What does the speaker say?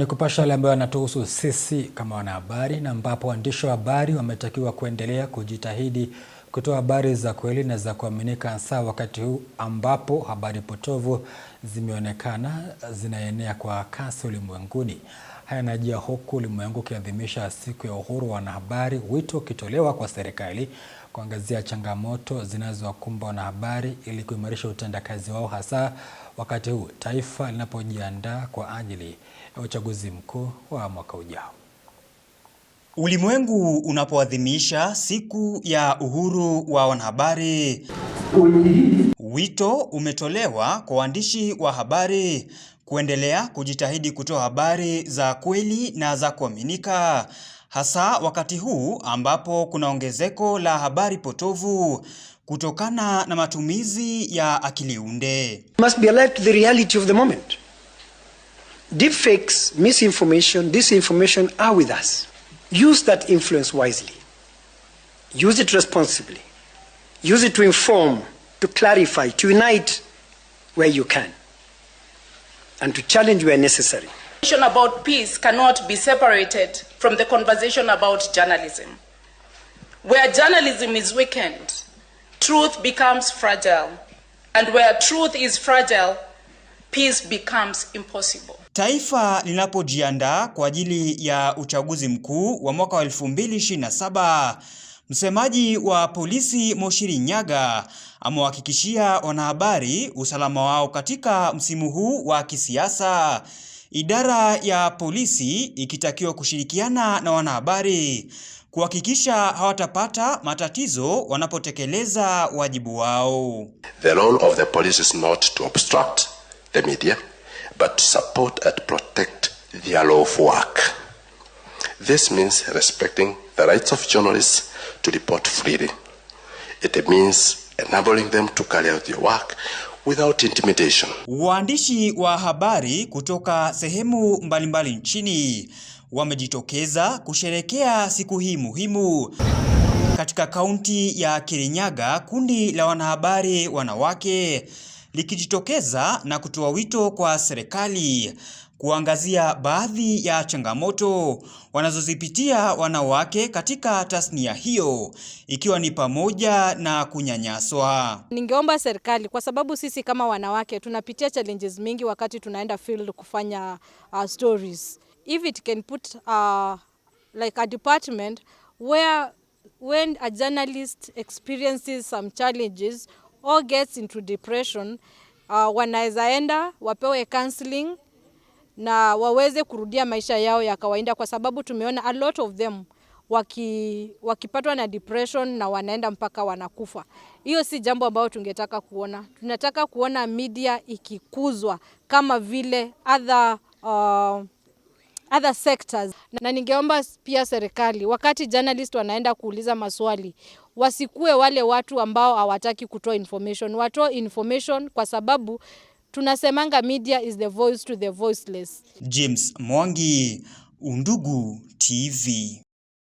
Ni kupasha yale ambayo yanatuhusu sisi kama wanahabari, na ambapo waandishi wa habari wametakiwa kuendelea kujitahidi kutoa habari za kweli na za kuaminika, hasa wakati huu ambapo habari potovu zimeonekana zinaenea kwa kasi ulimwenguni. Haya yanajia huku ulimwengu ukiadhimisha siku ya uhuru wa wanahabari, wito ukitolewa kwa serikali kuangazia changamoto zinazowakumba wanahabari ili kuimarisha utendakazi wao, hasa wakati huu taifa linapojiandaa kwa ajili ya uchaguzi mkuu wa mwaka ujao. Ulimwengu unapoadhimisha siku ya uhuru wa wanahabari, wito umetolewa kwa waandishi wa habari kuendelea kujitahidi kutoa habari za kweli na za kuaminika, hasa wakati huu ambapo kuna ongezeko la habari potovu kutokana na matumizi ya akili unde. Must be alert to the reality of the moment. Deepfakes, misinformation, disinformation are with us. Use that influence wisely. Use it responsibly. Use it to inform, to clarify, to unite where you can, and to challenge where necessary. The conversation about peace cannot be separated from the conversation about journalism. Where journalism is weakened, truth becomes fragile. And where truth is fragile, peace becomes impossible. Taifa linapojiandaa kwa ajili ya uchaguzi mkuu wa mwaka wa 2027, msemaji wa polisi Moshiri Nyaga amewahakikishia wanahabari usalama wao katika msimu huu wa kisiasa, idara ya polisi ikitakiwa kushirikiana na wanahabari kuhakikisha hawatapata matatizo wanapotekeleza wajibu wao. The role of the police is not to obstruct the media, but to support and protect their lawful work. This means respecting the rights of journalists to report freely. It means enabling them to carry out their work without intimidation. Waandishi wa habari kutoka sehemu mbalimbali nchini wamejitokeza kusherekea siku hii muhimu. Katika kaunti ya Kirinyaga, kundi la wanahabari wanawake likijitokeza na kutoa wito kwa serikali kuangazia baadhi ya changamoto wanazozipitia wanawake katika tasnia hiyo, ikiwa ni pamoja na kunyanyaswa. Ningeomba serikali, kwa sababu sisi kama wanawake tunapitia challenges mingi wakati tunaenda field kufanya stories. If it can put like a department where when a journalist experiences some challenges or gets into depression, wanaweza enda wapewe counseling na waweze kurudia maisha yao ya kawaida, kwa sababu tumeona a lot of them wakipatwa na depression na wanaenda mpaka wanakufa. Hiyo si jambo ambalo tungetaka kuona. Tunataka kuona media ikikuzwa kama vile other sectors. Na ningeomba pia serikali, wakati journalist wanaenda kuuliza maswali, wasikue wale watu ambao hawataki kutoa information. Watoe information, kwa sababu tunasemanga media is the voice to the voiceless. James Mwangi, Undugu TV.